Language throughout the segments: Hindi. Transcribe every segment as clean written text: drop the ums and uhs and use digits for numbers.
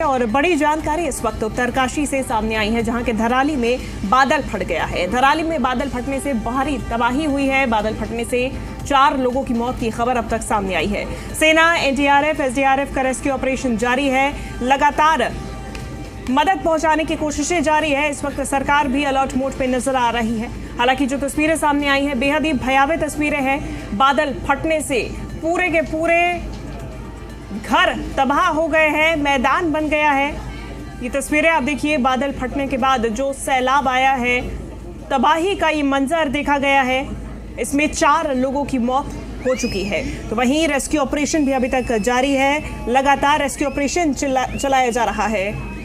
और बड़ी जानकारी इस वक्त उत्तरकाशी से सामने आई है, जहां के धराली में बादल फट गया है। धराली में बादल फटने से भारी तबाही हुई है। बादल फटने से 4 लोगों की मौत की खबर अब तक सामने आई है। सेना, एनडीआरएफ, एसडीआरएफ का रेस्क्यू ऑपरेशन जारी है। लगातार मदद पहुंचाने की कोशिशें जारी है। इस वक्त सरकार भी अलर्ट मोड पे नजर आ रही है। हालांकि जो तस्वीरें सामने आई हैं बेहद ही भयावह तस्वीरें हैं। बादल फटने से पूरे के पूरे घर तबाह हो गए हैं, मैदान बन गया है। ये तस्वीरें आप देखिए, बादल फटने के बाद जो सैलाब आया है, तबाही का ये मंजर देखा गया है। इसमें 4 लोगों की मौत हो चुकी है। तो वहीं रेस्क्यू ऑपरेशन भी अभी तक जारी है। लगातार रेस्क्यू ऑपरेशन चलाया जा रहा है।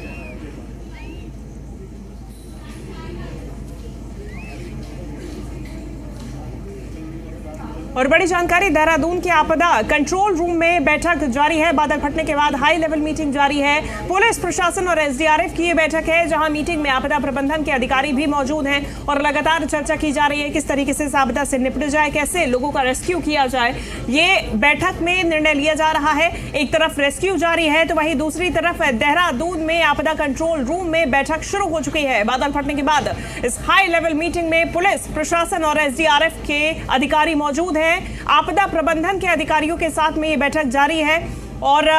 और बड़ी जानकारी, देहरादून के आपदा कंट्रोल रूम में बैठक जारी है। बादल फटने के बाद हाई लेवल मीटिंग जारी है। पुलिस प्रशासन और एसडीआरएफ की ये बैठक है, जहां मीटिंग में आपदा प्रबंधन के अधिकारी भी मौजूद हैं और लगातार चर्चा की जा रही है किस तरीके से इस आपदा से निपटा जाए, कैसे लोगों का रेस्क्यू किया जाए। ये बैठक में निर्णय लिया जा रहा है। एक तरफ रेस्क्यू जारी है तो वहीं दूसरी तरफ देहरादून में आपदा कंट्रोल रूम में बैठक शुरू हो चुकी है। बादल फटने के बाद इस हाई लेवल मीटिंग में पुलिस प्रशासन और एसडीआरएफ के अधिकारी मौजूद हैं। आपदा प्रबंधन के अधिकारियों के साथ में ये बैठक जारी है और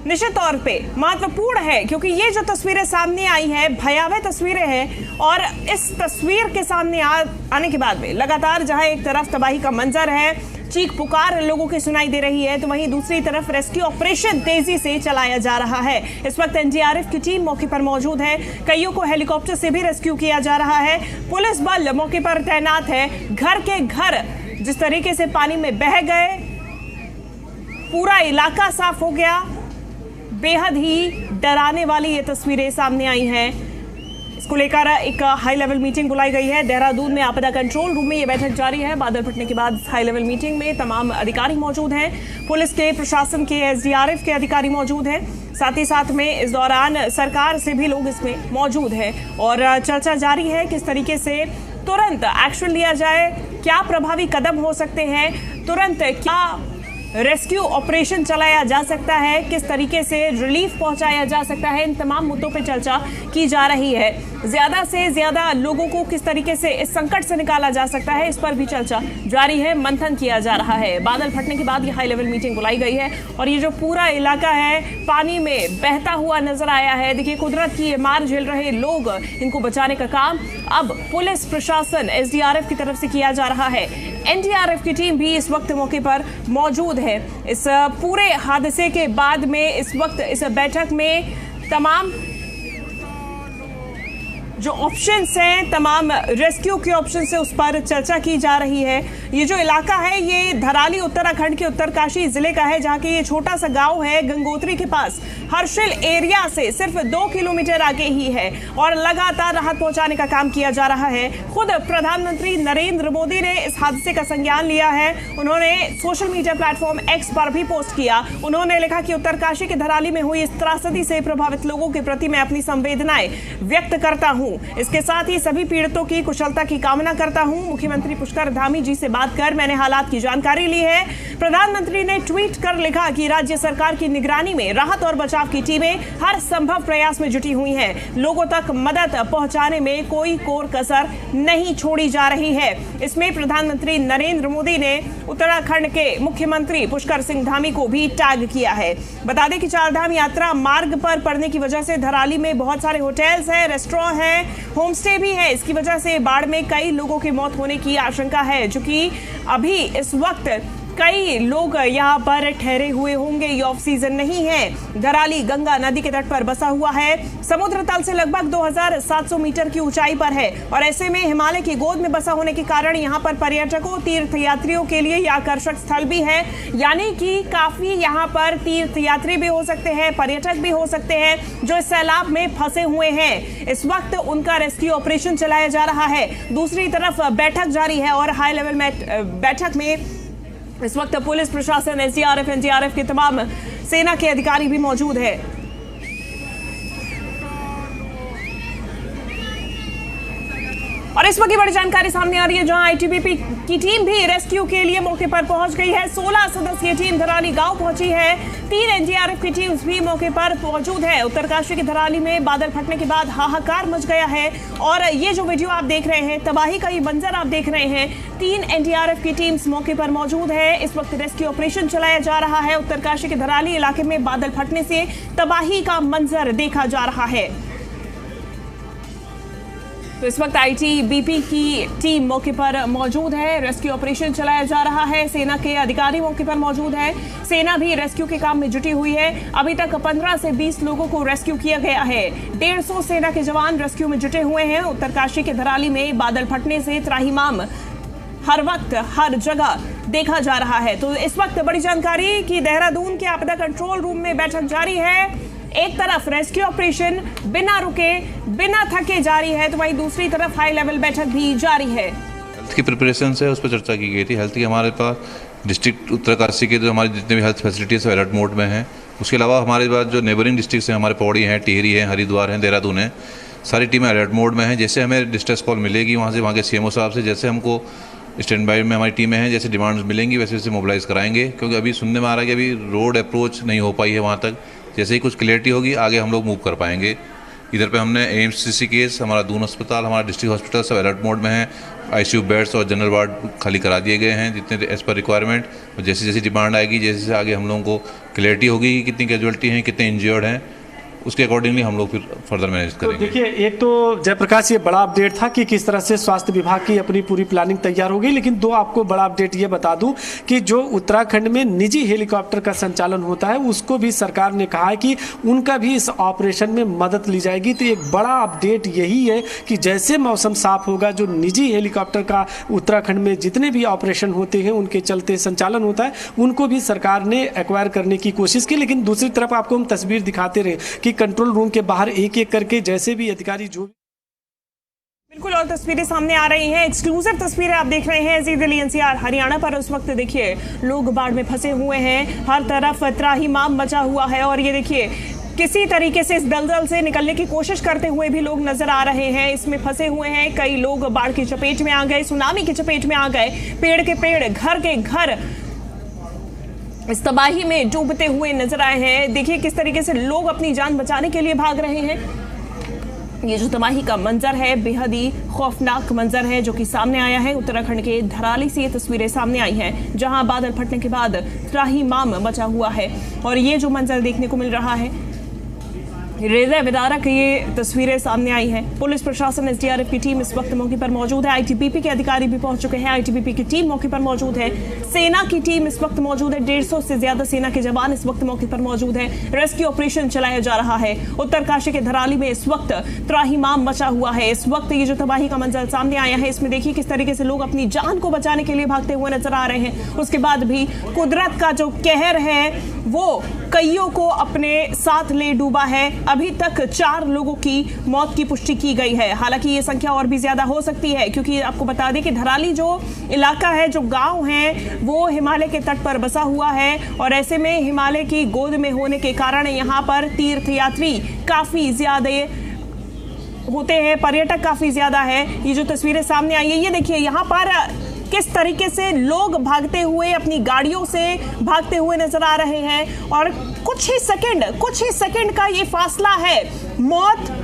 निश्चित तौर पे महत्वपूर्ण है, क्योंकि ये जो तस्वीरें सामने आई हैं भयावह तस्वीरें हैं। और इस तस्वीर के सामने आने के बाद में लगातार जहां एक तरफ तबाही का मंजर है, चीख पुकार लोगों की सुनाई दे रही है, तो वहीं दूसरी तरफ रेस्क्यू ऑपरेशन तेजी से चलाया जा रहा है। इस वक्त एनडीआरएफ की टीम मौके पर मौजूद है। कईयों को हेलीकॉप्टर से भी रेस्क्यू किया जा रहा है। पुलिस बल मौके पर तैनात है। घर के घर जिस तरीके से पानी में बह गए, पूरा इलाका साफ हो गया। बेहद ही डराने वाली ये तस्वीरें सामने आई हैं। इसको लेकर एक हाई लेवल मीटिंग बुलाई गई है। देहरादून में आपदा कंट्रोल रूम में ये बैठक जारी है। बादल फटने के बाद हाई लेवल मीटिंग में तमाम अधिकारी मौजूद हैं। पुलिस के, प्रशासन के, एसडीआरएफ के अधिकारी मौजूद हैं। साथ ही साथ में इस दौरान सरकार से भी लोग इसमें मौजूद हैं और चर्चा जारी है किस तरीके से तुरंत एक्शन लिया जाए, क्या प्रभावी कदम हो सकते हैं, तुरंत क्या रेस्क्यू ऑपरेशन चलाया जा सकता है, किस तरीके से रिलीफ पहुंचाया जा सकता है। इन तमाम मुद्दों पर चर्चा की जा रही है। ज्यादा से ज्यादा लोगों को किस तरीके से इस संकट से निकाला जा सकता है, इस पर भी चर्चा जारी है, मंथन किया जा रहा है। बादल फटने के बाद ये हाई लेवल मीटिंग बुलाई गई है और ये जो पूरा इलाका है पानी में बहता हुआ नजर आया है। देखिए, कुदरत की मार झेल रहे लोग, इनको बचाने का काम अब पुलिस प्रशासन, एसडीआरएफ की तरफ से किया जा रहा है। एनडीआरएफ की टीम भी इस वक्त मौके पर मौजूद है। इस पूरे हादसे के बाद में इस वक्त इस बैठक में तमाम जो ऑप्शंस हैं, तमाम रेस्क्यू के ऑप्शंस है, उस पर चर्चा की जा रही है। ये जो इलाका है ये धराली उत्तराखंड के उत्तरकाशी जिले का है, जहां की ये छोटा सा गांव है गंगोत्री के पास, हर्षिल एरिया से सिर्फ 2 किलोमीटर आगे ही है और लगातार राहत पहुंचाने का काम किया जा रहा है। खुद प्रधानमंत्री नरेंद्र मोदी ने इस हादसे का संज्ञान लिया है। उन्होंने सोशल मीडिया प्लेटफॉर्म एक्स पर भी पोस्ट किया। उन्होंने लिखा कि उत्तरकाशी के धराली में हुई इस त्रासदी से प्रभावित लोगों के प्रति मैं अपनी संवेदनाएं व्यक्त करता हूं। इसके साथ ही सभी पीड़ितों की कुशलता की कामना करता हूं। मुख्यमंत्री पुष्कर धामी जी से बात कर मैंने हालात की जानकारी ली है। प्रधानमंत्री ने ट्वीट कर लिखा कि राज्य सरकार की निगरानी में राहत और बचाव की टीमें हर संभव प्रयास में जुटी हुई हैं। लोगों तक मदद पहुंचाने में कोई कोर कसर नहीं छोड़ी जा रही है। इसमें प्रधानमंत्री नरेंद्र मोदी ने उत्तराखंड के मुख्यमंत्री पुष्कर सिंह धामी को भी टैग किया है। बता दें कि चारधाम यात्रा मार्ग पर पड़ने की वजह से धराली में बहुत सारे होटल्स हैं, रेस्टोरेंट हैं, होम स्टे भी है। इसकी वजह से बाढ़ में कई लोगों की मौत होने की आशंका है, जो कि अभी इस वक्त कई लोग यहाँ पर ठहरे हुए होंगे। ये ऑफ सीजन नहीं है। धराली गंगा नदी के तट पर बसा हुआ है, समुद्र तल से लगभग 2700 मीटर की ऊंचाई पर है और ऐसे में हिमालय की गोद में बसा होने के कारण यहाँ पर पर्यटकों, तीर्थयात्रियों के लिए यह आकर्षक स्थल भी है। यानी कि काफी यहाँ पर तीर्थयात्री भी हो सकते हैं, पर्यटक भी हो सकते हैं जो इस सैलाब में फंसे हुए हैं। इस वक्त उनका रेस्क्यू ऑपरेशन चलाया जा रहा है। दूसरी तरफ बैठक जारी है और हाई लेवल बैठक में इस वक्त पुलिस प्रशासन, एसडीआरएफ, एनडीआरएफ के तमाम सेना के अधिकारी भी मौजूद है। और इस वक्त की बड़ी जानकारी सामने आ रही है, जहां आईटीबीपी की टीम भी रेस्क्यू के लिए मौके पर पहुंच गई है। 16 सदस्यीय टीम धराली गांव पहुंची है। 3 एनडीआरएफ की टीम्स भी मौके पर मौजूद है। उत्तरकाशी के धराली में बादल फटने के बाद हाहाकार मच गया है और ये जो वीडियो आप देख रहे हैं, तबाही का ये मंजर आप देख रहे हैं। 3 एनडीआरएफ की टीम्स मौके पर मौजूद है। इस वक्त रेस्क्यू ऑपरेशन चलाया जा रहा है। उत्तरकाशी के धराली इलाके में बादल फटने से तबाही का मंजर देखा जा रहा है। तो इस वक्त आईटीबीपी की टीम मौके पर मौजूद है। रेस्क्यू ऑपरेशन चलाया जा रहा है। सेना के अधिकारी मौके पर मौजूद है। सेना भी रेस्क्यू के काम में जुटी हुई है। अभी तक 15 से 20 लोगों को रेस्क्यू किया गया है। 150 सेना के जवान रेस्क्यू में जुटे हुए हैं। उत्तरकाशी के धराली में बादल फटने से त्राहिमाम हर वक्त हर जगह देखा जा रहा है। तो इस वक्त बड़ी जानकारी कि देहरादून के आपदा कंट्रोल रूम में बैठक जारी है। एक तरफ रेस्क्यू ऑपरेशन बिना रुके बिना थके जारी है, तो वहीं दूसरी तरफ हाई लेवल बैठक भी जारी है। हेल्थ की प्रिपरेशन है, उस पर चर्चा की गई थी। हेल्थ की हमारे पास डिस्ट्रिक्ट उत्तरकाशी के जो हमारी जितने भी हेल्थ फैसिलिटीज अलर्ट मोड में हैं। उसके अलावा हमारे पास जो नेबरिंग डिस्ट्रिक्ट हैं, हमारे पौड़ी हैं, टिहरी हैं, हरिद्वार हैं, देहरादून हैं, सारी टीमें अलर्ट मोड में हैं। जैसे हमें डिस्ट्रेस कॉल मिलेगी वहाँ के सीएमओ साहब से, जैसे हमको स्टैंड बाई में हमारी टीमें हैं, जैसे डिमांड्स मिलेंगी वैसे वैसे मोबिलाइज कराएंगे। क्योंकि अभी सुनने में आ रहा है कि अभी रोड अप्रोच नहीं हो पाई है वहाँ तक। जैसे ही कुछ क्लियरिटी होगी आगे हम लोग मूव कर पाएंगे। इधर पे हमने एम्स ऋषिकेश, हमारा दून अस्पताल, हमारा डिस्ट्रिक्ट हॉस्पिटल सब अलर्ट मोड में है। आईसीयू बेड्स और जनरल वार्ड खाली करा दिए गए हैं जितने एज पर रिक्वायरमेंट। और जैसे जैसी डिमांड आएगी, जैसे जैसे आगे हम लोगों को क्लियरिटी होगी कि कितनी कैजुअलिटी हैं, कितने इंजर्ड हैं, उसके अकॉर्डिंगली हम लोग फिर फर्दर मैनेज करेंगे। तो देखिए, एक तो जयप्रकाश ये बड़ा अपडेट था कि किस तरह से स्वास्थ्य विभाग की अपनी पूरी प्लानिंग तैयार हो गई, लेकिन दो आपको बड़ा अपडेट ये बता दूं कि जो उत्तराखंड में निजी हेलीकॉप्टर का संचालन होता है उसको भी सरकार ने कहा है कि उनका भी इस ऑपरेशन में मदद ली जाएगी। तो एक बड़ा अपडेट यही है कि जैसे मौसम साफ होगा, जो निजी हेलीकॉप्टर का उत्तराखंड में जितने भी ऑपरेशन होते हैं उनके चलते संचालन होता है, उनको भी सरकार ने एक्वायर करने की कोशिश की। लेकिन दूसरी तरफ आपको हम तस्वीर दिखाते रहे कि कंट्रोल रूम के बाहर एक एक करके जैसे भी अधिकारी जो बिल्कुल और तस्वीरें सामने आ रही हैं। एक्सक्लूसिव तस्वीरें आप देख रहे हैं जी दिल्ली एनसीआर हरियाणा पर। उस वक्त देखिए लोग बाढ़ में फंसे हुए हैं, हर तरफ त्राहिमाम मचा हुआ है और ये देखिए किसी तरीके से इस दलदल से निकलने की कोशिश करते हुए भी लोग नजर आ रहे हैं। इसमें फंसे हुए हैं, कई लोग बाढ़ की चपेट में आ गए, सुनामी की चपेट में आ गए, पेड़ के पेड़, घर के घर इस तबाही में डूबते हुए नजर आए हैं। देखिए किस तरीके से लोग अपनी जान बचाने के लिए भाग रहे हैं। ये जो तबाही का मंजर है, बेहद ही खौफनाक मंजर है जो कि सामने आया है। उत्तराखंड के धराली से ये तस्वीरें सामने आई हैं, जहां बादल फटने के बाद त्राहिमाम मचा हुआ है और ये जो मंजर देखने को मिल रहा है, हृदय विदारक ये तस्वीरें सामने आई हैं। पुलिस प्रशासन, एसडीआरएफ की टीम इस वक्त मौके पर मौजूद है। आईटीबीपी के अधिकारी भी पहुंच चुके हैं। आईटीबीपी की टीम मौके पर मौजूद है। सेना की टीम इस वक्त मौजूद है। 150 से ज्यादा सेना के जवान इस वक्त मौके पर मौजूद है। रेस्क्यू ऑपरेशन चलाया जा रहा है। उत्तरकाशी के धराली में इस वक्त त्राहिमाम मचा हुआ है। इस वक्त ये जो तबाही का मंजर सामने आया है, इसमें देखिए किस तरीके से लोग अपनी जान को बचाने के लिए भागते हुए नजर आ रहे हैं। उसके बाद भी कुदरत का जो कहर है वो कईयों को अपने साथ ले डूबा है। अभी तक 4 लोगों की मौत की पुष्टि की गई है। हालांकि ये संख्या और भी ज्यादा हो सकती है, क्योंकि आपको बता दें कि धराली जो इलाका है, जो गांव है, वो हिमालय के तट पर बसा हुआ है और ऐसे में हिमालय की गोद में होने के कारण यहाँ पर तीर्थयात्री काफी ज्यादा होते हैं, पर्यटक काफी ज्यादा है। ये जो तस्वीरें सामने आई है, ये देखिए यहाँ पर किस तरीके से लोग भागते हुए, अपनी गाड़ियों से भागते हुए नजर आ रहे हैं और कुछ ही सेकंड का ये फासला है मौत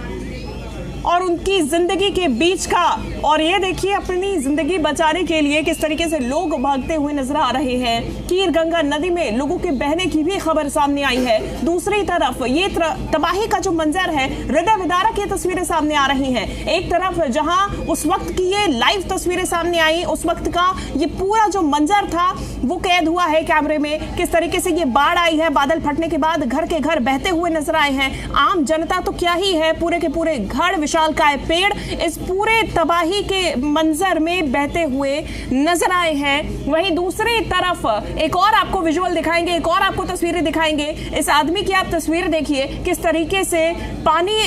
और उनकी जिंदगी के बीच का। और ये देखिए अपनी जिंदगी बचाने के लिए किस तरीके से लोग भागते हुए नजर आ रहे हैं। कीर गंगा नदी में लोगों के बहने की भी खबर सामने आई है। दूसरी तरफ ये तबाही का जो मंजर है, हृदय विदारक ये तस्वीरें सामने आ रही हैं। एक तरफ जहां उस वक्त की ये लाइव तस्वीरें सामने आई, उस वक्त का ये पूरा जो मंजर था वो कैद हुआ है कैमरे में। किस तरीके से ये बाढ़ आई है, बादल फटने के बाद घर के घर बहते हुए नजर आए हैं। आम जनता तो क्या ही है, पूरे के पूरे घर, विशालकाय पेड़ इस पूरे तबाही के मंजर में बहते हुए नजर आए हैं। वहीं दूसरी तरफ एक और आपको विजुअल दिखाएंगे, एक और आपको तस्वीरें दिखाएंगे। इस आदमी की आप तस्वीर देखिए किस तरीके से पानी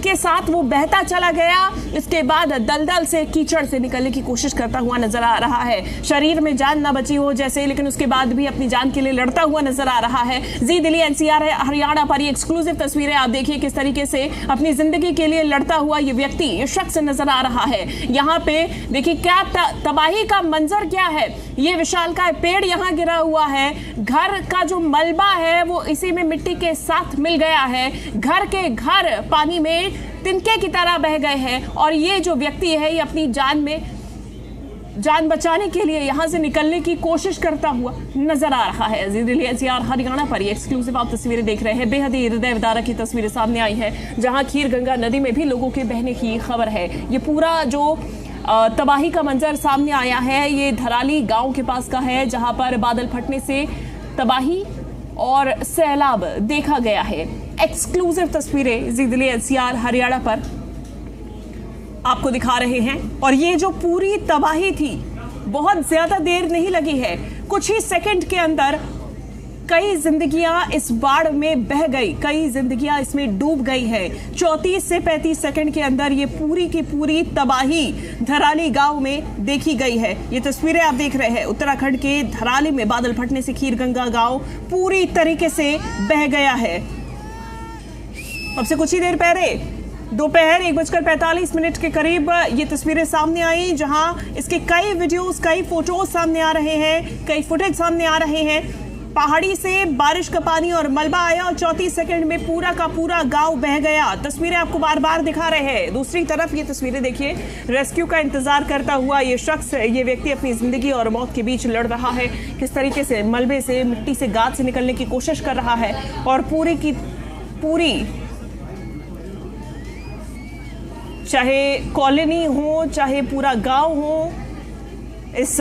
के साथ वो बहता चला गया। इसके बाद दलदल से, कीचड़ से निकलने की कोशिश करता हुआ नजर आ रहा है। शरीर में जान ना बची हो जैसे, लेकिन उसके बाद भी अपनी जान के लिए लड़ता हुआ नजर आ रहा है। जी दिल्ली एनसीआर हरियाणा पर ये एक्सक्लूसिव तस्वीरें आप देखिए, किस तरीके से अपनी जिंदगी के लिए लड़ता हुआ ये व्यक्ति, ये शख्स नजर आ रहा है। यहाँ पे देखिए क्या तबाही का मंजर क्या है। ये विशालकाय पेड़ यहाँ गिरा हुआ है। घर का जो मलबा है वो इसी में मिट्टी के साथ मिल गया है। घर के घर पानी में तिनके की तरह बह गए हैं। और ये जो व्यक्ति है ये अपनी जान बचाने के लिए यहां से निकलने की कोशिश करता हुआ नजर आ रहा है। जी दिल्ली एनसीआर हरियाणा पर ये एक्सक्लूसिव आप तस्वीरें देख रहे हैं। बेहद ही हृदय विदारक की तस्वीरें सामने आई है, जहां खीर गंगा नदी में भी लोगों के बहने की खबर है। ये पूरा जो तबाही का मंजर सामने आया है ये धराली गांव के पास का है, जहां पर बादल फटने से तबाही और सैलाब देखा गया है। एक्सक्लूसिव तस्वीरें जी दिल्ली एनसीआर हरियाणा पर आपको दिखा रहे हैं। और ये जो पूरी तबाही थी, बहुत ज्यादा देर नहीं लगी है, कुछ ही सेकंड के अंदर कई जिंदगियां इस बाढ़ में बह गई, कई जिंदगियां इसमें डूब गई है। 34 से 35 सेकंड के अंदर ये पूरी की पूरी तबाही धराली गांव में देखी गई है। ये तस्वीरें आप देख रहे हैं उत्तराखंड के धराली में बादल फटने से खीर गंगा गांव पूरी तरीके से बह गया है। अब से कुछ ही देर पहले दोपहर 1:45 के करीब ये तस्वीरें सामने आई, जहां इसके कई वीडियोस, कई फोटोज सामने आ रहे हैं, कई फुटेज सामने आ रहे हैं। पहाड़ी से बारिश का पानी और मलबा आया और 34 सेकंड में पूरा का पूरा गांव बह गया। तस्वीरें आपको बार बार दिखा रहे हैं। दूसरी तरफ ये तस्वीरें देखिए, रेस्क्यू का इंतजार करता हुआ ये शख्स, ये व्यक्ति अपनी जिंदगी और मौत के बीच लड़ रहा है। किस तरीके से मलबे से, मिट्टी से, गाद से निकलने की कोशिश कर रहा है। और पूरी की पूरी, चाहे कॉलोनी हो, चाहे पूरा गांव हो, इस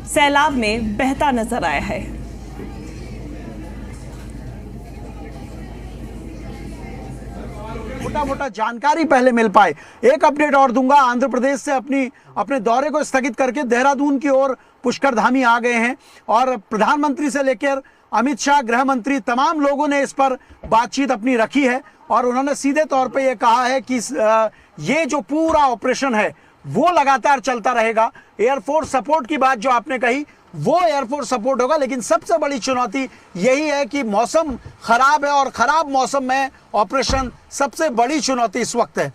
सैलाब में बहता नजर आया है। मोटा मोटा जानकारी पहले मिल पाए। एक अपडेट और दूंगा, आंध्र प्रदेश से अपने दौरे को स्थगित करके देहरादून की ओर पुष्कर धामी आ गए हैं और प्रधानमंत्री से लेकर अमित शाह, गृह मंत्री, तमाम लोगों ने इस पर बातचीत अपनी रखी है और उन्होंने सीधे तौर पे ये कहा है कि ये जो पूरा ऑपरेशन है वो लगातार चलता रहेगा। एयरफोर्स सपोर्ट की बात जो आपने कही, वो एयरफोर्स सपोर्ट होगा, लेकिन सबसे बड़ी चुनौती यही है कि मौसम खराब है और खराब मौसम में ऑपरेशन सबसे बड़ी चुनौती इस वक्त है।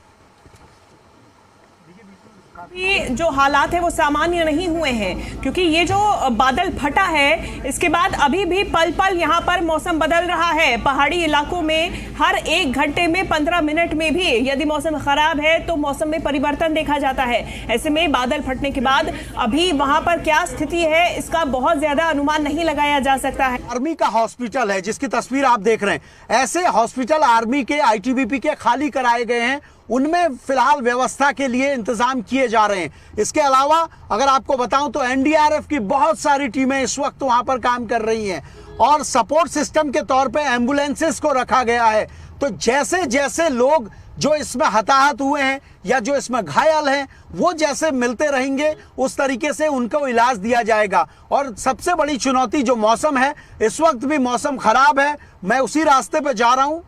ये जो हालात है वो सामान्य नहीं हुए हैं, क्योंकि ये जो बादल फटा है इसके बाद अभी भी पल पल यहाँ पर मौसम बदल रहा है। पहाड़ी इलाकों में हर 1 घंटे में 15 मिनट में भी यदि मौसम खराब है तो मौसम में परिवर्तन देखा जाता है। ऐसे में बादल फटने के बाद अभी वहां पर क्या स्थिति है इसका बहुत ज्यादा अनुमान नहीं लगाया जा सकता है। आर्मी का हॉस्पिटल है जिसकी तस्वीर आप देख रहे हैं। ऐसे हॉस्पिटल आर्मी के, आईटीबीपी के खाली कराए गए हैं, उनमें फिलहाल व्यवस्था के लिए इंतजाम किए जा रहे हैं। इसके अलावा अगर आपको बताऊं तो एनडीआरएफ की बहुत सारी टीमें इस वक्त वहां पर काम कर रही हैं और सपोर्ट सिस्टम के तौर पे एम्बुलेंसेस को रखा गया है। तो जैसे जैसे लोग जो इसमें हताहत हुए हैं या जो इसमें घायल हैं वो जैसे मिलते रहेंगे उस तरीके से उनको इलाज दिया जाएगा। और सबसे बड़ी चुनौती जो मौसम है, इस वक्त भी मौसम खराब है। मैं उसी रास्ते पे जा रहा हूं।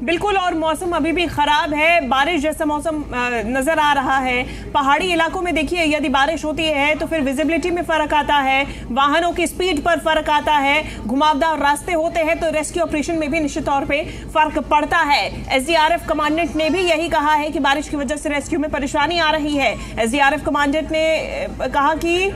बिल्कुल, और मौसम अभी भी खराब है, बारिश जैसा मौसम नजर आ रहा है। पहाड़ी इलाकों में देखिए यदि बारिश होती है तो फिर विजिबिलिटी में फर्क आता है, वाहनों की स्पीड पर फर्क आता है, घुमावदार रास्ते होते हैं तो रेस्क्यू ऑपरेशन में भी निश्चित तौर पे फर्क पड़ता है। एसडीआरएफ कमांडेंट ने भी यही कहा है कि बारिश की वजह से रेस्क्यू में परेशानी आ रही है। एसडीआरएफ कमांडेंट ने कहा कि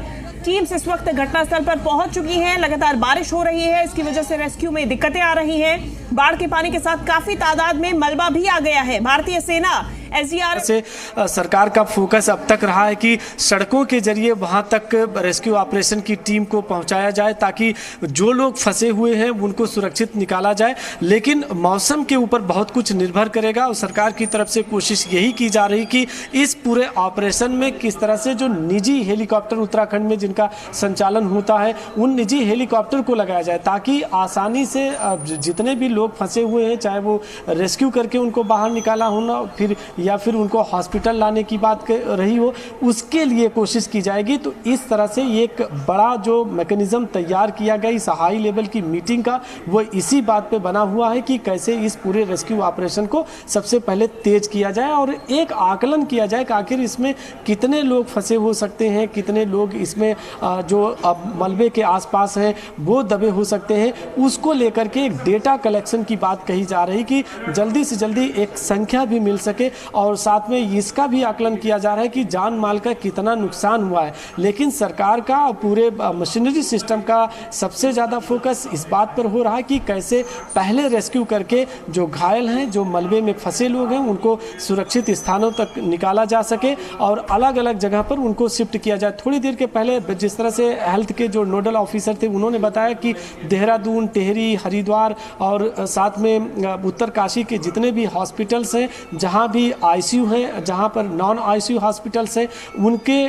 टीम्स इस वक्त घटनास्थल पर पहुंच चुकी हैं, लगातार बारिश हो रही है, इसकी वजह से रेस्क्यू में दिक्कतें आ रही हैं। बाढ़ के पानी के साथ काफी तादाद में मलबा भी आ गया है। भारतीय सेना एसडीआरएफ से सरकार का फोकस अब तक रहा है कि सड़कों के जरिए वहां तक रेस्क्यू ऑपरेशन की टीम को पहुंचाया जाए ताकि जो लोग फंसे हुए हैं उनको सुरक्षित निकाला जाए। लेकिन मौसम के ऊपर बहुत कुछ निर्भर करेगा और सरकार की तरफ से कोशिश यही की जा रही कि इस पूरे ऑपरेशन में किस तरह से जो निजी हेलीकॉप्टर उत्तराखंड में जिनका संचालन होता है उन निजी हेलीकॉप्टर को लगाया जाए ताकि आसानी से जितने भी लोग फंसे हुए हैं चाहे वो रेस्क्यू करके उनको बाहर निकाला होना, फिर या फिर उनको हॉस्पिटल लाने की बात रही हो, उसके लिए कोशिश की जाएगी। तो इस तरह से एक बड़ा जो मैकेनिज्म तैयार किया गया इस हाई लेवल की मीटिंग का, वो इसी बात पे बना हुआ है कि कैसे इस पूरे रेस्क्यू ऑपरेशन को सबसे पहले तेज किया जाए और एक आकलन किया जाए कि आखिर इसमें कितने लोग फंसे हो सकते हैं, कितने लोग इसमें जो अब मलबे के आसपास हैं वो दबे हो सकते हैं। उसको लेकर के एक डेटा कलेक्शन की बात कही जा रही कि जल्दी से जल्दी एक संख्या भी मिल सके और साथ में इसका भी आकलन किया जा रहा है कि जान माल का कितना नुकसान हुआ है। लेकिन सरकार का पूरे मशीनरी सिस्टम का सबसे ज़्यादा फोकस इस बात पर हो रहा है कि कैसे पहले रेस्क्यू करके जो घायल हैं, जो मलबे में फंसे लोग हैं, उनको सुरक्षित स्थानों तक निकाला जा सके और अलग अलग जगह पर उनको शिफ्ट किया जाए। थोड़ी देर के पहले जिस तरह से हेल्थ के जो नोडल ऑफिसर थे उन्होंने बताया कि देहरादून, टेहरी, हरिद्वार और साथ में उत्तरकाशी के जितने भी हॉस्पिटल्स हैं, जहां भी आईसीयू हैं, जहां पर नॉन आईसीयू हॉस्पिटल्स हैं, उनके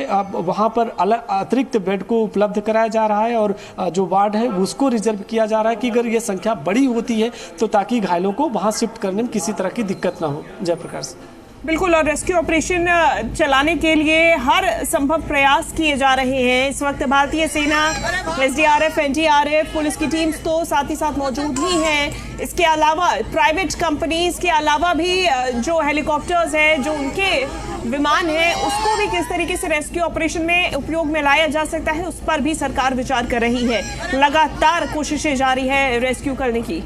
वहां पर अतिरिक्त बेड को उपलब्ध कराया जा रहा है और जो वार्ड है उसको रिजर्व किया जा रहा है कि अगर ये संख्या बड़ी होती है तो ताकि घायलों को वहां शिफ्ट करने में किसी तरह की दिक्कत ना हो। जयप्रकाश। बिल्कुल, और रेस्क्यू ऑपरेशन चलाने के लिए हर संभव प्रयास किए जा रहे हैं। इस वक्त भारतीय सेना, एसडीआरएफ, एनडीआरएफ, पुलिस की टीम्स तो साथ ही साथ मौजूद ही हैं। इसके अलावा प्राइवेट कंपनीज के अलावा भी जो हेलीकॉप्टर्स हैं, जो उनके विमान हैं, उसको भी किस तरीके से रेस्क्यू ऑपरेशन में उपयोग में लाया जा सकता है, उस पर भी सरकार विचार कर रही है। लगातार कोशिशें जारी है रेस्क्यू करने की।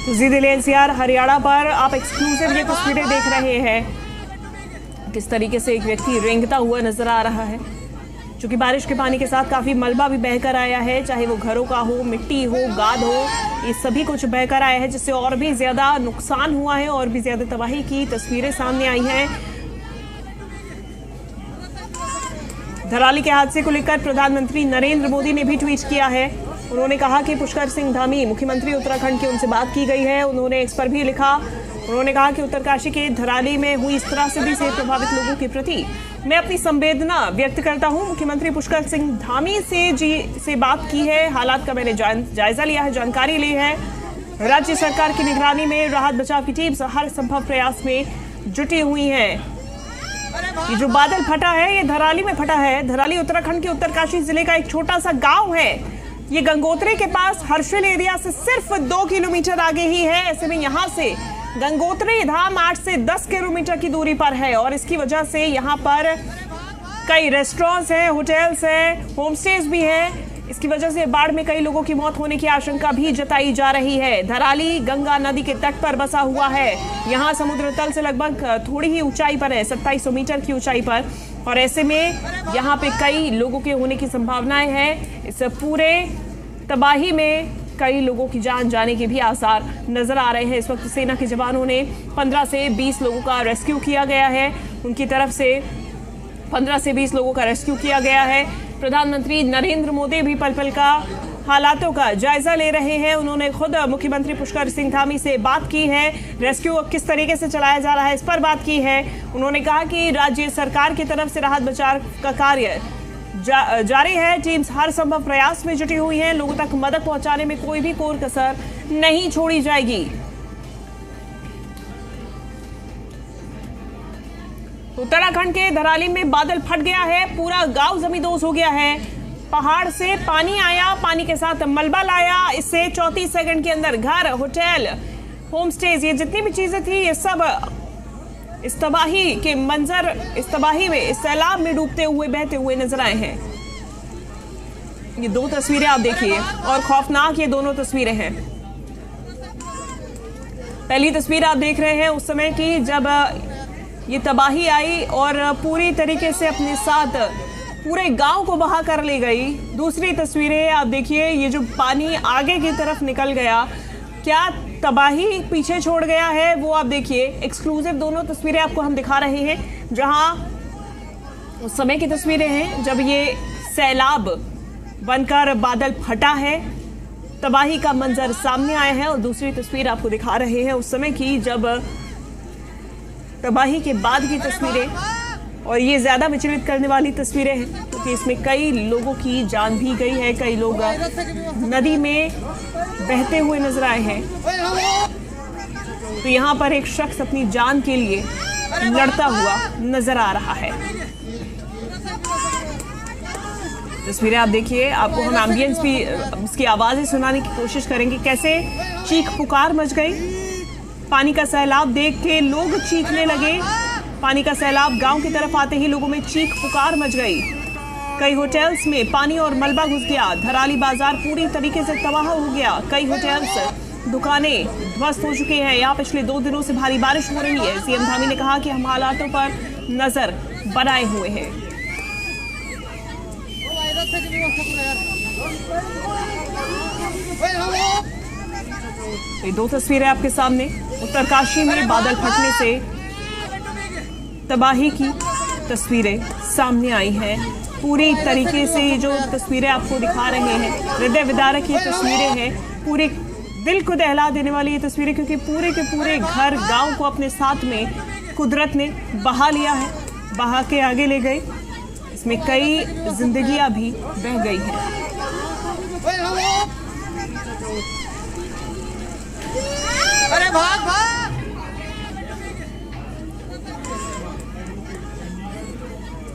जी दिल्ली एनसीआर हरियाणा पर आप एक्सक्लूसिव ये तस्वीरें देख रहे हैं। किस तरीके से एक व्यक्ति रेंगता हुआ नजर आ रहा है, क्योंकि बारिश के पानी के साथ काफी मलबा भी बहकर आया है, चाहे वो घरों का हो, मिट्टी हो, गाद हो, ये सभी कुछ बहकर आया है, जिससे और भी ज्यादा नुकसान हुआ है और भी ज्यादा तबाही की तस्वीरें सामने आई हैं। धराली के हादसे को लेकर प्रधानमंत्री नरेंद्र मोदी ने भी ट्वीट किया है। उन्होंने कहा कि पुष्कर सिंह धामी मुख्यमंत्री उत्तराखंड की, उनसे बात की गई है। उन्होंने एक्स पर भी लिखा, उन्होंने कहा कि उत्तरकाशी के धराली में हुई इस त्रासदी से प्रभावित लोगों के प्रति मैं अपनी संवेदना व्यक्त करता हूं। मुख्यमंत्री पुष्कर सिंह धामी से बात की है, हालात का मैंने जायजा लिया है, जानकारी ली है। राज्य सरकार की निगरानी में राहत बचाव की टीम हर संभव प्रयास में जुटी हुई है। ये जो बादल फटा है, ये धराली में फटा है। धराली उत्तराखंड के उत्तरकाशी जिले का एक छोटा सा गांव है। ये गंगोत्री के पास हर्षिल एरिया से सिर्फ 2 किलोमीटर आगे ही है। ऐसे में यहाँ से गंगोत्री धाम 8 से 10 किलोमीटर की दूरी पर है और इसकी वजह से यहाँ पर कई रेस्टोरेंट्स हैं, होटल्स हैं, होम स्टेज भी हैं। इसकी वजह से बाढ़ में कई लोगों की मौत होने की आशंका भी जताई जा रही है। धराली गंगा नदी के तट पर बसा हुआ है। यहाँ समुद्र तल से लगभग थोड़ी ही ऊंचाई पर है, 2700 मीटर की ऊंचाई पर, और ऐसे में यहाँ पे कई लोगों के होने की संभावनाएं हैं। इस पूरे तबाही में कई लोगों की जान जाने के भी आसार नजर आ रहे हैं। इस वक्त सेना के जवानों ने 15 से 20 लोगों का रेस्क्यू किया गया है। उनकी तरफ से 15 से 20 लोगों का रेस्क्यू किया गया है। प्रधानमंत्री नरेंद्र मोदी भी पल पल का हालातों का जायजा ले रहे हैं। उन्होंने खुद मुख्यमंत्री पुष्कर सिंह धामी से बात की है। रेस्क्यू किस तरीके से चलाया जा रहा है, इस पर बात की है। उन्होंने कहा कि राज्य सरकार की तरफ से राहत बचाव का कार्य जारी है। टीम्स हर संभव प्रयास में जुटी हुई हैं। लोगों तक मदद पहुंचाने में कोई भी कोर कसर नहीं छोड़ी जाएगी। उत्तराखंड के धराली में बादल फट गया है, पूरा गांव जमींदोज हो गया है। पहाड़ से पानी आया, पानी के साथ मलबा लाया। इससे 34 सेकंड के अंदर घर, होटल, होम स्टेज, ये जितनी भी चीजें थी, ये सब इस तबाही के मंजर, इस तबाही में, इस सैलाब में डूबते हुए, बहते हुए नजर आए हैं। ये 2 तस्वीरें आप देखिए, और खौफनाक ये दोनों तस्वीरें हैं। पहली तस्वीर आप देख रहे हैं उस समय की जब ये तबाही आई और पूरी तरीके से अपने साथ पूरे गांव को बहा कर ले गई। दूसरी तस्वीरें आप देखिए, ये जो पानी आगे की तरफ निकल गया, क्या तबाही पीछे छोड़ गया है, वो आप देखिए। एक्सक्लूसिव दोनों तस्वीरें आपको हम दिखा रहे हैं, जहां उस समय की तस्वीरें हैं जब ये सैलाब बनकर बादल फटा है, तबाही का मंजर सामने आया है, और दूसरी तस्वीर आपको दिखा रहे हैं उस समय की जब तबाही के बाद की तस्वीरें, और ये ज्यादा विचलित करने वाली तस्वीरें हैं। तो क्योंकि इसमें कई लोगों की जान भी गई है, कई लोग नदी में बहते हुए नजर आए हैं। तो यहाँ पर एक शख्स अपनी जान के लिए लड़ता हुआ नजर आ रहा है। तस्वीरें आप देखिए, आपको हम एम्बियंस भी इसकी आवाजें सुनाने की कोशिश करेंगे। कैसे चीख पुकार मच गई, पानी का सैलाब देख के लोग चीखने लगे। पानी का सैलाब गांव की तरफ आते ही लोगों में चीख पुकार मच गई। कई होटल्स में पानी और मलबा घुस गया। धराली बाजार पूरी तरीके से तबाह हो गया। कई होटल्स, दुकानें ध्वस्त हो चुके हैं। यहाँ पिछले 2 दिनों से भारी बारिश हो रही है। सीएम धामी ने कहा कि हम हालातों पर नजर बनाए हुए हैं। ये 2 तस्वीरें आपके सामने। उत्तरकाशी में बादल फटने से तबाही की तस्वीरें सामने आई हैं। पूरी तरीके से ये जो तस्वीरें आपको दिखा रहे हैं, हृदय विदारक ये तस्वीरें हैं। पूरे दिल को दहला देने वाली ये तस्वीरें, क्योंकि पूरे के पूरे घर, गांव को अपने साथ में कुदरत ने बहा लिया है, बहा के आगे ले गई। इसमें कई जिंदगियां भी बह गई हैं। अरे भाग भाग।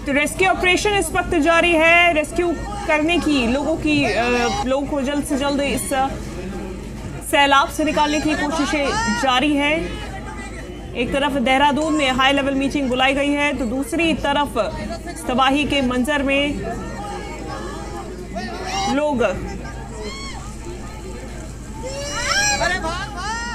तो रेस्क्यू ऑपरेशन इस वक्त जारी है। रेस्क्यू करने की लोगों को जल्द से जल्द इस सैलाब से निकालने की कोशिशें जारी है। एक तरफ देहरादून में हाई लेवल मीटिंग बुलाई गई है, तो दूसरी तरफ तबाही के मंजर में लोग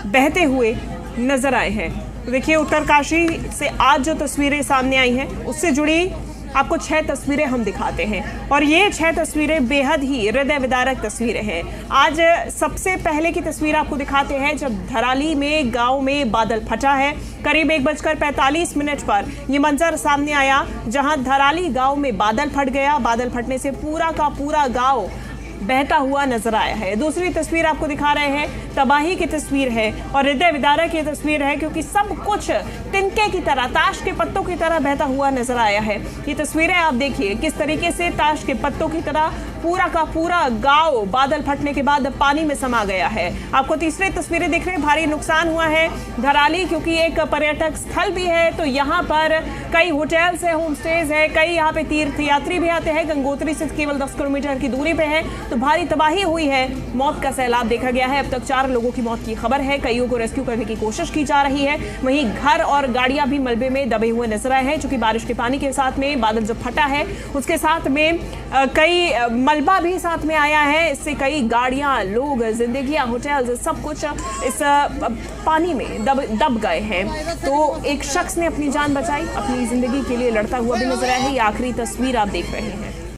बहते हुए नजर आए हैं। तो देखिए, उत्तरकाशी से आज जो तस्वीरें सामने आई हैं, उससे जुड़ी आपको 6 तस्वीरें हम दिखाते हैं। और ये 6 तस्वीरें बेहद ही हृदय विदारक तस्वीरें हैं। आज सबसे पहले की तस्वीर आपको दिखाते हैं जब धराली में गांव में बादल फटा है। करीब 1:45 पर ये मंजर सामने आया, जहां धराली गांव में बादल फट गया। बादल फटने से पूरा का पूरा गांव बहता हुआ नजर आया है। दूसरी तस्वीर आपको दिखा रहे हैं, तबाही की तस्वीर है और हृदय विदारक ये तस्वीर है, क्योंकि सब कुछ तिनके की तरह, ताश के पत्तों की तरह बहता हुआ नजर आया है। ये तस्वीरें आप देखिए किस तरीके से ताश के पत्तों की तरह पूरा का पूरा गांव बादल फटने के बाद पानी में समा गया है। आपको तीसरी तस्वीरें दिख रही, भारी नुकसान हुआ है धराली, क्योंकि एक पर्यटक स्थल भी है। तो यहाँ पर कई होटल्स है, होम स्टेज है, कई यहाँ पे तीर्थ यात्री भी आते हैं। गंगोत्री से केवल 10 किलोमीटर की दूरी पे है। तो भारी तबाही हुई है, मौत का सैलाब देखा गया है। अब तक 4 लोगों की मौत की खबर है। कईयों को रेस्क्यू करने की कोशिश की जा रही है। वहीं घर और गाड़ियां भी मलबे में दबे हुए नजर आए हैं, क्योंकि बारिश के पानी के साथ में बादल जब फटा है उसके साथ में कई मलबा भी साथ में आया है। इससे कई गाड़ियां, लोग, जिंदगियां, होटल्स, सब कुछ इस पानी में दब गए हैं। तो एक शख्स ने अपनी जान बचाई, अपनी जिंदगी के लिए लड़ता हुआ भी नजर आया है। ये आखिरी तस्वीर आप देख रहे हैं।